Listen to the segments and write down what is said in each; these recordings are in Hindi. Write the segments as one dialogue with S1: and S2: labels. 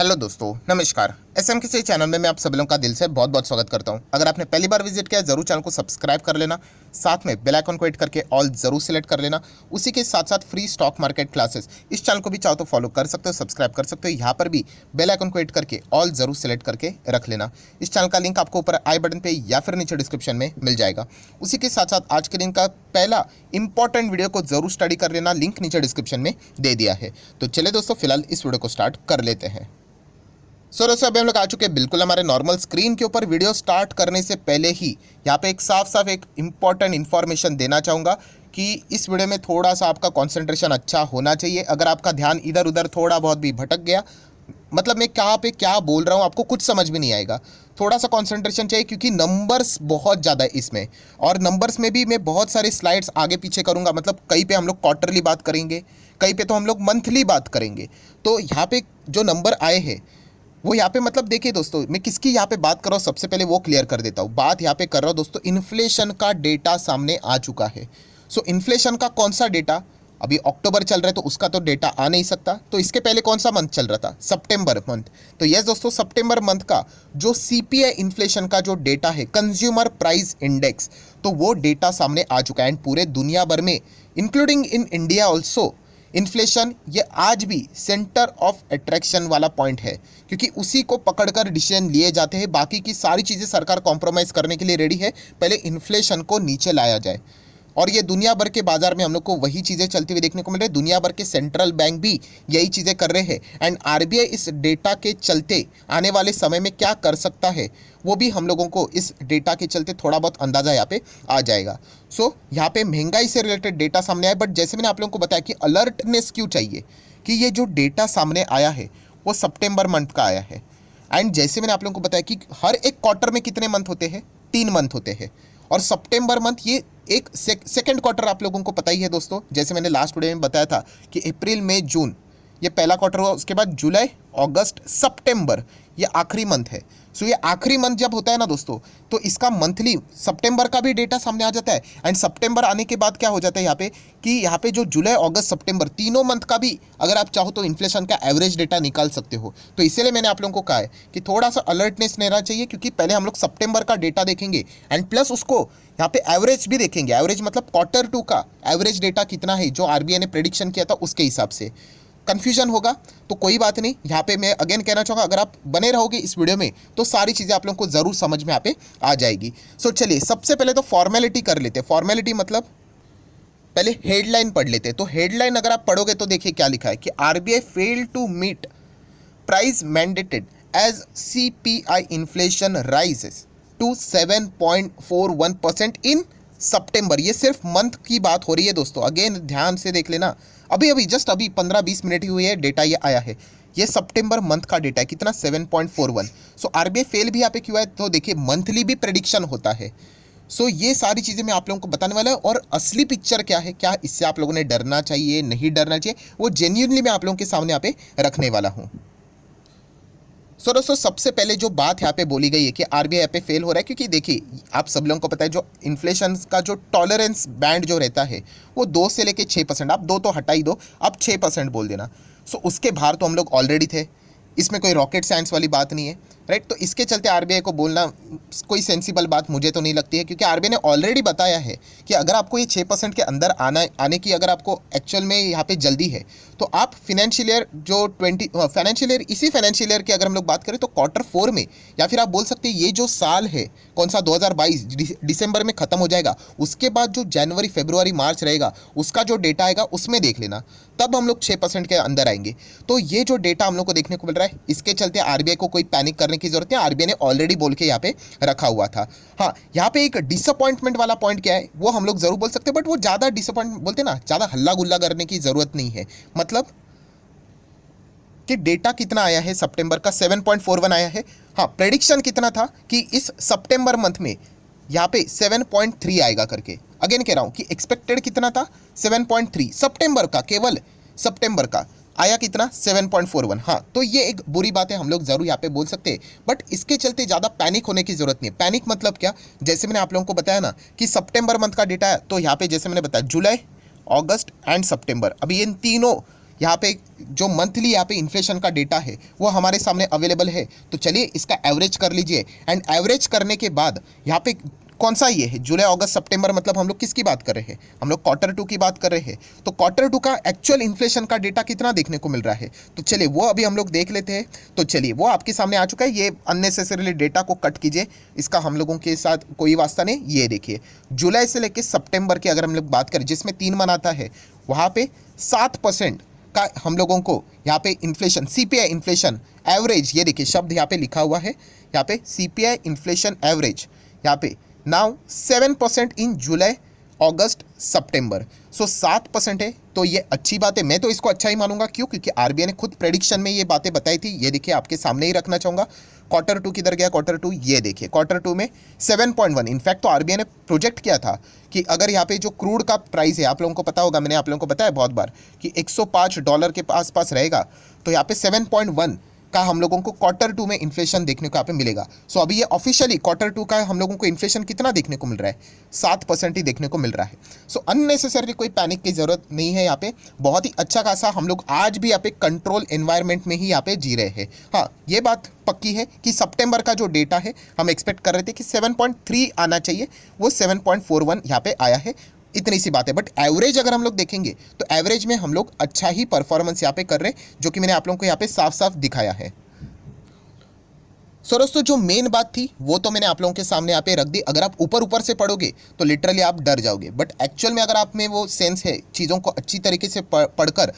S1: हेलो दोस्तों, नमस्कार। एसएम किसी चैनल में मैं आप सभी लोगों का दिल से बहुत बहुत स्वागत करता हूं। अगर आपने पहली बार विजिट किया जरूर चैनल को सब्सक्राइब कर लेना, साथ में बेल आइकन को हिट करके ऑल जरूर सेलेक्ट कर लेना। उसी के साथ साथ फ्री स्टॉक मार्केट क्लासेस इस चैनल को भी चाहो तो फॉलो कर सकते हो, सब्सक्राइब कर सकते हो। यहाँ पर भी बेल आइकन को हिट करके ऑल जरूर सेलेक्ट करके रख लेना। इस चैनल का लिंक आपको ऊपर आई बटन पे या फिर नीचे डिस्क्रिप्शन में मिल जाएगा। उसी के साथ साथ आज के दिन का पहला इंपॉर्टेंट वीडियो को जरूर स्टडी कर लेना, लिंक नीचे डिस्क्रिप्शन में दे दिया है। तो चलिए दोस्तों, फिलहाल इस वीडियो को स्टार्ट कर लेते हैं। दोस्तों अभी हम लोग आ चुके हैं बिल्कुल हमारे नॉर्मल स्क्रीन के ऊपर। वीडियो स्टार्ट करने से पहले ही यहाँ पे एक साफ एक इंपॉर्टेंट इन्फॉर्मेशन देना चाहूँगा कि इस वीडियो में थोड़ा सा आपका कंसंट्रेशन अच्छा होना चाहिए। अगर आपका ध्यान इधर उधर थोड़ा बहुत भी भटक गया, मतलब मैं कहाँ पे क्या बोल रहा हूँ आपको कुछ समझ में नहीं आएगा। थोड़ा सा कंसंट्रेशन चाहिए क्योंकि नंबर्स बहुत ज़्यादा है इसमें, और नंबर्स में भी मैं बहुत सारी स्लाइड्स आगे पीछे करूँगा। मतलब कहीं पे हम लोग क्वार्टरली बात करेंगे, कहीं पे तो हम लोग मंथली बात करेंगे। तो यहाँ पे जो नंबर आए हैं वो यहाँ पे, मतलब देखिए दोस्तों, मैं किसकी यहाँ पे बात कर रहा हूँ सबसे पहले वो क्लियर कर देता हूँ। बात यहाँ पे कर रहा हूँ दोस्तों, इन्फ्लेशन का डेटा सामने आ चुका है। सो इन्फ्लेशन का कौन सा डेटा? अभी अक्टूबर चल रहा है तो उसका तो डेटा आ नहीं सकता। तो इसके पहले कौन सा मंथ चल रहा था? सितंबर मंथ। तो यस दोस्तों, सितंबर मंथ का जो सीपीआई इन्फ्लेशन का जो डेटा है, कंज्यूमर प्राइस इंडेक्स, तो वो डेटा सामने आ चुका है। एंड पूरे दुनिया भर में including in India also inflation ये आज भी सेंटर ऑफ अट्रैक्शन वाला पॉइंट है, क्योंकि उसी को पकड़कर डिसीजन लिए जाते हैं। बाकी की सारी चीज़ें सरकार कॉम्प्रोमाइज़ करने के लिए रेडी है, पहले इन्फ्लेशन को नीचे लाया जाए। और ये दुनिया भर के बाजार में हम लोग को वही चीज़ें चलती हुई देखने को मिल रही है। दुनिया भर के सेंट्रल बैंक भी यही चीज़ें कर रहे हैं। एंड आरबीआई इस डेटा के चलते आने वाले समय में क्या कर सकता है वो भी हम लोगों को इस डेटा के चलते थोड़ा बहुत अंदाज़ा यहाँ पे आ जाएगा। सो यहाँ पे महंगाई से रिलेटेड डेटा सामने आया, बट जैसे मैंने आप लोगों को बताया कि अलर्टनेस क्यों चाहिए, कि ये जो डेटा सामने आया है वो सितंबर मंथ का आया है। एंड जैसे मैंने आप लोगों को बताया कि हर एक क्वार्टर में कितने मंथ होते हैं? 3 मंथ होते हैं। और सितंबर मंथ ये एक सेकेंड क्वार्टर आप लोगों को पता ही है दोस्तों। जैसे मैंने लास्ट वीडियो में बताया था कि अप्रैल मई जून ये पहला क्वार्टर हुआ, उसके बाद जुलाई अगस्त सितंबर ये आखिरी मंथ है। सो ये आखिरी मंथ जब होता है ना दोस्तों, तो इसका मंथली सितंबर का भी डेटा सामने आ जाता है। एंड सितंबर आने के बाद क्या हो जाता है यहाँ पे, कि यहाँ पे जो जुलाई अगस्त सितंबर तीनों मंथ का भी अगर आप चाहो तो इन्फ्लेशन का एवरेज डेटा निकाल सकते हो। तो इसीलिए मैंने आप लोगों को कहा है कि थोड़ा सा अलर्टनेस रहना चाहिए, क्योंकि पहले हम लोग सितंबर का डेटा देखेंगे एंड प्लस उसको यहाँ पे एवरेज भी देखेंगे। एवरेज मतलब क्वार्टर टू का एवरेज डेटा कितना है जो आरबीआई ने प्रेडिक्शन किया था उसके हिसाब से। कंफ्यूजन होगा तो कोई बात नहीं, यहाँ पे मैं अगेन कहना चाहूँगा अगर आप बने रहोगे इस वीडियो में तो सारी चीज़ें आप लोगों को ज़रूर समझ में यहाँ पे आ जाएगी। सो चलिए सबसे पहले तो फॉर्मेलिटी कर लेते हैं। फॉर्मेलिटी मतलब पहले हेडलाइन पढ़ लेते हैं। तो हेडलाइन अगर आप पढ़ोगे तो देखिए क्या लिखा है कि RBI fail to meet price mandated as CPI inflation rises to 7.41% in September. ये सिर्फ मंथ की बात हो रही है दोस्तों, अगेन ध्यान से देख लेना। अभी जस्ट अभी 15-20 मिनट ही हुई है, डेटा ये आया है। ये सितंबर मंथ का डेटा है, कितना? 7.41। सो आरबीआई फेल भी यहाँ पे क्यों है? तो देखिए मंथली भी प्रेडिक्शन होता है। सो ये सारी चीज़ें मैं आप लोगों को बताने वाला हूँ। और असली पिक्चर क्या है, क्या इससे आप लोगों ने डरना चाहिए, नहीं डरना चाहिए, वो जेन्युइनली मैं आप लोगों के सामने यहाँ पे रखने वाला हूँ। सो दोस्तों सबसे पहले जो बात यहाँ पे बोली गई है कि आरबीआई यहाँ पे फेल हो रहा है, क्योंकि देखिए आप सब लोगों को पता है जो इन्फ्लेशन का जो टॉलरेंस बैंड जो रहता है वो 2 से लेके 6%। आप 2 तो हटा ही दो, आप 6% बोल देना। सो उसके बाहर तो हम लोग ऑलरेडी थे, इसमें कोई रॉकेट साइंस वाली बात नहीं है, राइट। तो इसके चलते आरबीआई को बोलना कोई सेंसिबल बात मुझे तो नहीं लगती है, क्योंकि आरबीआई ने ऑलरेडी बताया है कि अगर आपको ये 6% के अंदर आने की अगर आपको एक्चुअल में यहाँ पे जल्दी है तो आप फाइनेंशियल ईयर जो इसी फाइनेंशियल ईयर की अगर हम लोग बात करें तो क्वार्टर 4 में, या फिर आप बोल सकते हैं ये जो साल है कौन सा 2022 दिसंबर में ख़त्म हो जाएगा, उसके बाद जो जनवरी फरवरी मार्च रहेगा उसका जो डेटा आएगा उसमें देख लेना, तब हम लोग 6% के अंदर आएंगे। तो ये जो डेटा हम लोग को देखने को मिल रहा है, इसके चलते आरबीआई को कोई पैनिक करने की जरूरत है। आरबीआई ने ऑलरेडी बोल के यहाँ पे रखा हुआ था। हाँ, यहाँ पे एक डिसअपॉइंटमेंट वाला पॉइंट क्या है वो हम लोग जरूर बोल सकते हैं, बट वो ज़्यादा डिसअपॉइंट बोलते ना, ज़्यादा हल्ला गुल्ला करने की जरूरत नहीं है। मतलब कि डेटा कितना आया है सितंबर का? 7.41 आया है। हाँ, प्रेडिक्शन कितना था कि इस सितंबर मंथ में यहाँ पे 7.3 आएगा करके। अगेन कह रहा हूँ कि एक्सपेक्टेड कितना था? 7.3 सितंबर का, केवल सितंबर का आया कितना? 7.41। हाँ, तो ये एक बुरी बात है, हम लोग जरूर यहाँ पे बोल सकते हैं, बट इसके चलते ज़्यादा पैनिक होने की जरूरत नहीं है। पैनिक मतलब क्या? जैसे मैंने आप लोगों को बताया ना कि सितंबर मंथ का डेटा है, तो यहाँ पे जैसे मैंने बताया जुलाई अगस्त एंड सितंबर, अभी इन तीनों यहाँ पे जो मंथली यहाँ पे इन्फ्लेशन का डेटा है वो हमारे सामने अवेलेबल है। तो चलिए इसका एवरेज कर लीजिए, एंड एवरेज करने के बाद यहाँ पे कौन सा ये है, जुलाई अगस्त सितंबर, मतलब हम लोग किसकी बात कर रहे हैं, हम लोग क्वार्टर टू की बात कर रहे हैं। तो क्वार्टर टू का एक्चुअल इन्फ्लेशन का डेटा कितना देखने को मिल रहा है, तो चलिए वो अभी हम लोग देख लेते हैं। तो चलिए वो आपके सामने आ चुका है। ये अननेसेसरीली डेटा को कट कीजिए, इसका हम लोगों के साथ कोई वास्ता नहीं। ये देखिए जुलाई से लेकर सितंबर की अगर हम लोग बात करें, जिसमें 3 मंथ आता है, वहाँ पे 7% का हम लोगों को यहाँ पे इन्फ्लेशन, सीपीआई इन्फ्लेशन एवरेज, ये देखिए शब्द यहाँ पे लिखा हुआ है, यहाँ पे सीपीआई इन्फ्लेशन एवरेज, यहाँ पे नाउ 7% इन जुलाई अगस्त सितंबर। सो 7% है, तो ये अच्छी बात है। मैं तो इसको अच्छा ही मानूंगा, क्यों, क्योंकि आरबीआई ने खुद प्रेडिक्शन में ये बातें बताई थी। ये देखिए आपके सामने ही रखना चाहूँगा। क्वार्टर टू किधर गया, क्वार्टर टू, ये देखिए क्वार्टर टू में 7.1। इनफैक्ट तो आरबीआई ने प्रोजेक्ट किया था कि अगर यहाँ पे जो क्रूड का प्राइस है, आप लोगों को पता होगा, मैंने आप लोगों को बताया बहुत बार कि $105 के आसपास रहेगा, तो यहाँ पे 7.1 का हम लोगों को क्वार्टर टू में इन्फ्लेशन देखने को यहाँ पे मिलेगा। सो अभी ये ऑफिशियली क्वार्टर टू का हम लोगों को इन्फ्लेशन कितना देखने को मिल रहा है, 7% ही देखने को मिल रहा है। सो अननेसेसरी कोई पैनिक की जरूरत नहीं है। यहाँ पे बहुत ही अच्छा खासा हम लोग आज भी यहाँ पे कंट्रोल एनवायरनमेंट में ही यहाँ पे जी रहे हैं। हाँ, ये बात पक्की है कि सितंबर का जो डेटा है हम एक्सपेक्ट कर रहे थे कि 7.3 आना चाहिए, वो 7.41 यहाँ पे आया है। इतनी सी बात है। बट एवरेज अगर हम लोग देखेंगे तो एवरेज में हम लोग अच्छा ही परफॉर्मेंस यहाँ पे कर रहे हैं, जो कि मैंने आप लोगों को यहाँ पे साफ साफ दिखाया है। सो दोस्तों जो मेन बात थी वो तो मैंने आप लोगों के सामने यहाँ पे रख दी। अगर आप ऊपर ऊपर से पढ़ोगे तो लिटरली आप डर जाओगे, बट एक्चुअल में अगर आप में वो सेंस है चीज़ों को अच्छी तरीके से पढ़कर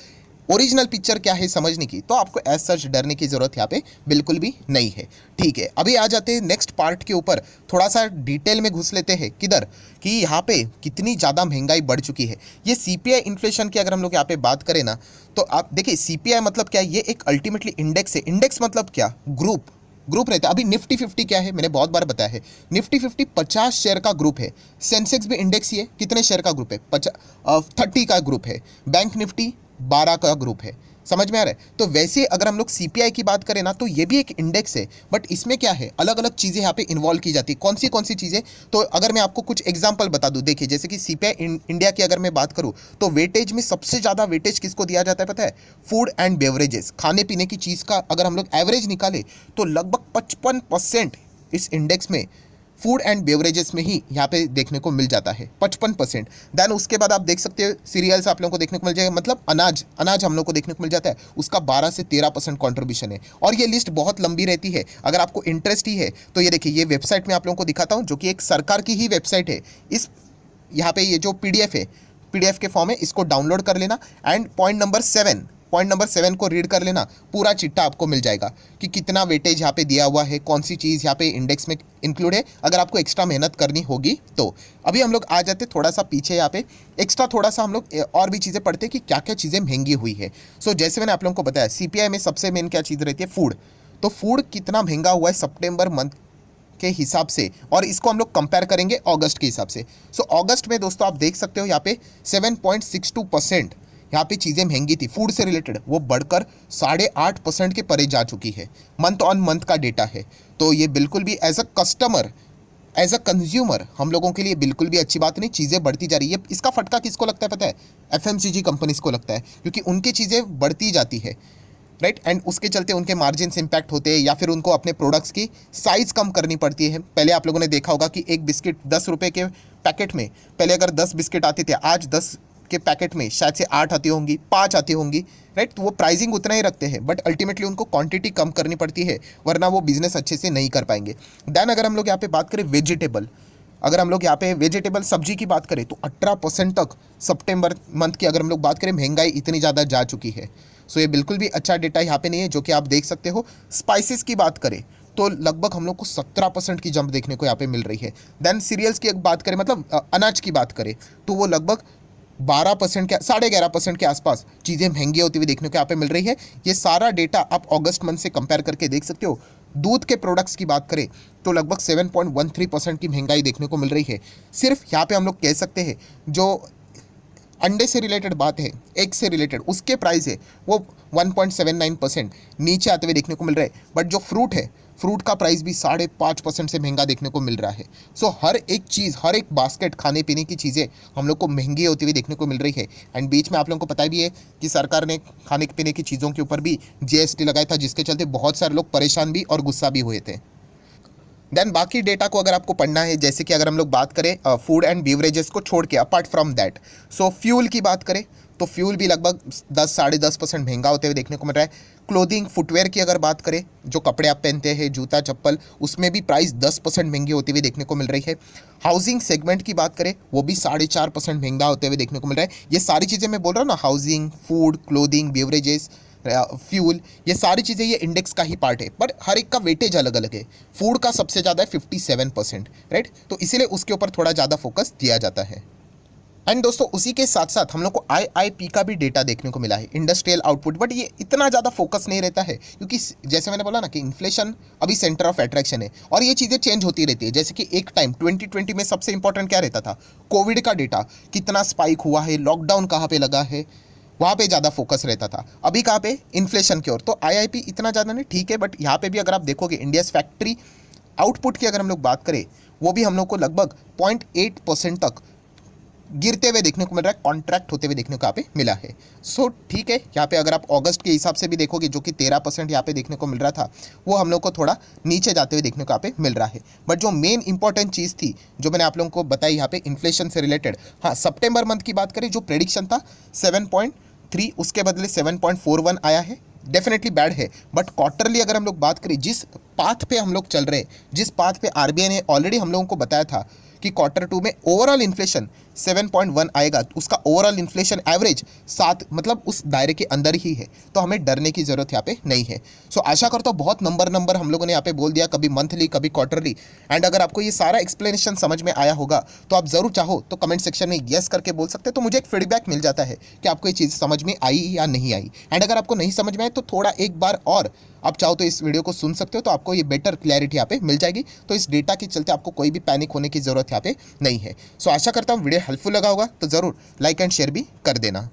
S1: ओरिजिनल पिक्चर क्या है समझने की, तो आपको एज सच डरने की ज़रूरत यहाँ पे बिल्कुल भी नहीं है। ठीक है, अभी आ जाते हैं नेक्स्ट पार्ट के ऊपर, थोड़ा सा डिटेल में घुस लेते हैं। किधर कि यहाँ पे कितनी ज़्यादा महंगाई बढ़ चुकी है। ये सीपीआई इन्फ्लेशन की अगर हम लोग यहाँ पे बात करें ना, तो आप देखिए सीपीआई मतलब क्या है, ये एक अल्टीमेटली इंडेक्स है। इंडेक्स मतलब क्या, ग्रुप रहता है। अभी निफ्टी 50 क्या है, मैंने बहुत बार बताया है, निफ्टी 50 50 शेयर का ग्रुप है। सेंसेक्स भी इंडेक्स ही है, कितने शेयर का ग्रुप है, 30 का ग्रुप है। बैंक निफ्टी 12 का ग्रुप है। समझ में आ रहा है। तो वैसे अगर हम लोग सीपीआई की बात करें ना, तो ये भी एक इंडेक्स है, बट इसमें क्या है, अलग अलग चीज़ें यहाँ पे इन्वॉल्व की जाती है। कौन सी चीज़ें, तो अगर मैं आपको कुछ एग्जांपल बता दूं, देखिए जैसे कि सीपीआई इंडिया की अगर मैं बात करूं, तो वेटेज में सबसे ज़्यादा वेटेज किसको दिया जाता है पता है, फूड एंड बेवरेजेस, खाने पीने की चीज़ का अगर हम लोग एवरेज निकाले तो लगभग 55% इस इंडेक्स में फूड एंड बेवरेजेस में ही यहाँ पे देखने को मिल जाता है, 55%। देन उसके बाद आप देख सकते हो सीरियल्स आप लोगों को देखने को मिल जाएगा, मतलब अनाज हम लोग को देखने को मिल जाता है, उसका 12 से 13% कॉन्ट्रीब्यूशन है। और ये लिस्ट बहुत लंबी रहती है, अगर आपको इंटरेस्ट ही है तो ये देखिए, ये वेबसाइट में आप लोगों को दिखाता हूँ, जो कि एक सरकार की ही वेबसाइट है। इस यहाँ पे ये जो पीडीएफ है, पीडीएफ के फॉर्म है, इसको डाउनलोड कर लेना, एंड पॉइंट नंबर 7 को रीड कर लेना, पूरा चिट्ठा आपको मिल जाएगा कि कितना वेटेज यहाँ पे दिया हुआ है, कौन सी चीज़ यहाँ पे इंडेक्स में इंक्लूड है, अगर आपको एक्स्ट्रा मेहनत करनी होगी तो। अभी हम लोग आ जाते थोड़ा सा पीछे, यहाँ पे एक्स्ट्रा थोड़ा सा हम लोग और भी चीज़ें पढ़ते हैं कि क्या क्या चीज़ें महंगी हुई है। सो जैसे मैंने आप लोगों को बताया, सीपीआई में सबसे मेन क्या चीज़ रहती है, फूड। तो फूड कितना महंगा हुआ है सितंबर मंथ के हिसाब से, और इसको हम लोग कंपेयर करेंगे अगस्त के हिसाब से। सो अगस्त में दोस्तों आप देख सकते हो यहाँ पे 7.62% यहाँ पे चीज़ें महंगी थी फूड से रिलेटेड, वो बढ़कर 8.5% के परे जा चुकी है। मंथ ऑन मंथ का डेटा है। तो ये बिल्कुल भी as a customer, as a consumer हम लोगों के लिए बिल्कुल भी अच्छी बात नहीं, चीज़ें बढ़ती जा रही है। इसका फटका किसको लगता है पता है, एफएमसीजी कंपनीज को लगता है, क्योंकि उनकी चीज़ें बढ़ती जाती है, राइट। एंड उसके चलते उनके मार्जिन इम्पैक्ट होते हैं, या फिर उनको अपने प्रोडक्ट्स की साइज़ कम करनी पड़ती है। पहले आप लोगों ने देखा होगा कि एक बिस्किट 10 रुपये के पैकेट में, पहले अगर 10 बिस्किट आते थे, आज 10 के पैकेट में शायद से 8 आती होंगी, 5 आती होंगी, राइट। तो वो प्राइसिंग उतना ही रखते हैं, बट अल्टीमेटली उनको क्वांटिटी कम करनी पड़ती है, वरना वो बिजनेस अच्छे से नहीं कर पाएंगे। देन अगर हम लोग यहाँ पे बात करें वेजिटेबल, अगर हम लोग यहाँ पे वेजिटेबल सब्जी की बात करें, तो 18% तक सितंबर मंथ की अगर हम लोग बात करें, महंगाई इतनी ज़्यादा जा चुकी है। सो ये बिल्कुल भी अच्छा डेटा यहाँ पे नहीं है, जो कि आप देख सकते हो। स्पाइसेस की बात करें तो लगभग हम लोग को 17% की जंप देखने को यहाँ पे मिल रही है। देन सीरियल्स की बात करें, मतलब अनाज की बात करें, तो वो लगभग 12% के 11.5% के आसपास चीज़ें महंगी होती हुई देखने को यहाँ पे मिल रही है। ये सारा डेटा आप अगस्त मंथ से कंपेयर करके देख सकते हो। दूध के प्रोडक्ट्स की बात करें तो लगभग 7.13% की महंगाई देखने को मिल रही है। सिर्फ यहाँ पे हम लोग कह सकते हैं जो अंडे से रिलेटेड बात है, एग से रिलेटेड उसके प्राइस है वो 1.79% नीचे आते हुए देखने को मिल रहा है। बट जो फ्रूट है, फ्रूट का प्राइस भी 5.5% से महंगा देखने को मिल रहा है। सो हर एक चीज़, हर एक बास्केट खाने पीने की चीज़ें हम लोग को महंगी होती हुई देखने को मिल रही है। एंड बीच में आप लोगों को पता भी है कि सरकार ने खाने पीने की चीज़ों के ऊपर भी जीएसटी लगाया था, जिसके चलते बहुत सारे लोग परेशान भी और गुस्सा भी हुए थे। देन बाकी डेटा को अगर आपको पढ़ना है, जैसे कि अगर हम लोग बात करें फूड एंड बीवरेजेस को छोड़ के, apart from that, so fuel की बात करें तो फ्यूल भी लगभग 10-10.5% महंगा होते हुए देखने को मिल रहा है। क्लोथिंग फुटवेयर की अगर बात करें, जो कपड़े आप पहनते हैं, जूता चप्पल, उसमें भी प्राइस 10% महंगी होती हुई देखने को मिल रही है। हाउसिंग सेगमेंट की बात करें, वो भी 4.5% महंगा होते हुए देखने को मिल रहा है। ये सारी चीज़ें मैं बोल रहा हूँ ना, housing, food, clothing, beverages, fuel, ये सारी चीज़ें ये इंडेक्स का ही पार्ट है, बट हर एक का वेटेज अलग अलग है। फूड का सबसे ज़्यादा है 57%, राइट, तो इसीलिए उसके ऊपर थोड़ा ज़्यादा फोकस दिया जाता है। एंड दोस्तों उसी के साथ साथ हम लोग को आईआईपी का भी डेटा देखने को मिला है, इंडस्ट्रियल आउटपुट, बट ये इतना ज़्यादा फोकस नहीं रहता है, क्योंकि जैसे मैंने बोला ना कि इन्फ्लेशन अभी सेंटर ऑफ अट्रैक्शन है और ये चीज़ें चेंज होती रहती है। जैसे कि एक टाइम 2020 में सबसे इंपॉर्टेंट क्या रहता था, कोविड का डेटा, कितना स्पाइक हुआ है, लॉकडाउन कहाँ पे लगा है, वहाँ पे ज़्यादा फोकस रहता था। अभी कहाँ पे, इन्फ्लेशन की ओर। तो आईआईपी इतना ज़्यादा नहीं, ठीक है, बट यहाँ पे भी अगर आप देखोगे इंडियाज फैक्ट्री आउटपुट की अगर हम लोग बात करें, वो भी हम लोग को लगभग 0.8% तक गिरते हुए देखने को मिल रहा है, कॉन्ट्रैक्ट होते हुए देखने को यहाँ पे मिला है। सो ठीक है, यहाँ पे अगर आप अगस्त के हिसाब से भी देखोगे, जो कि 13% यहाँ पे देखने को मिल रहा था, वो हम लोग को थोड़ा नीचे जाते हुए देखने को यहाँ पे मिल रहा है। बट जो मेन इंपॉर्टेंट चीज़ थी, जो मैंने आप लोगों को बताई यहाँ पे इन्फ्लेशन से रिलेटेड, हाँ, सितंबर मंथ की बात करें, जो प्रेडिक्शन था 7.3, उसके बदले 7.41 आया है। डेफिनेटली बैड है, बट क्वार्टरली अगर हम लोग बात करें, जिस पाथ पे हम लोग चल रहे हैं, जिस पाथ पे आरबीआई ने ऑलरेडी हम लोगों को बताया था कि Q2 में ओवरऑल इन्फ्लेशन 7.1 आएगा, उसका ओवरऑल इन्फ्लेशन एवरेज 7, मतलब उस दायरे के अंदर ही है, तो हमें डरने की ज़रूरत यहाँ पे नहीं है। सो आशा करता हूँ बहुत नंबर हम लोगों ने यहाँ पे बोल दिया, कभी मंथली कभी क्वार्टरली। एंड अगर आपको ये सारा एक्सप्लेनेशन समझ में आया होगा तो आप ज़रूर चाहो तो कमेंट सेक्शन में येस करके बोल सकते हैं, तो मुझे एक फीडबैक मिल जाता है कि आपको ये चीज़ समझ में आई या नहीं आई। एंड अगर आपको नहीं समझ में आए तो थोड़ा एक बार और आप चाहो तो इस वीडियो को सुन सकते हो, तो आपको ये बेटर क्लैरिटी यहाँ पे मिल जाएगी। तो इस डेटा के चलते आपको कोई भी पैनिक होने की ज़रूरत यहाँ पे नहीं है। सो आशा करता हूँ वीडियो हेल्पफुल लगा होगा, तो ज़रूर लाइक एंड शेयर भी कर देना।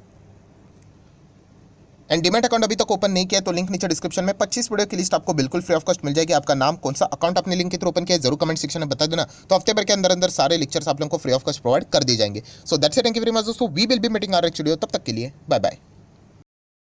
S1: एंड डीमैट अकाउंट अभी तक ओपन नहीं किया तो लिंक नीचे डिस्क्रिप्शन में 25 वीडियो की लिस्ट आपको बिल्कुल फ्री ऑफ कॉस्ट मिल जाएगी। आपका नाम, कौन सा अकाउंट अपने लिंक के थ्रू ओपन किया है, जरूर कमेंट सेक्शन में बता देना, तो हफ्ते भर के अंदर अंदर सारे लेक्चर्स आप लोगों को फ्री ऑफ कॉस्ट प्रोवाइड कर दिए जाएंगे। So that's it, thank you very much दोस्तों, we will be meeting our next video, तब तक के लिए बाय बाय।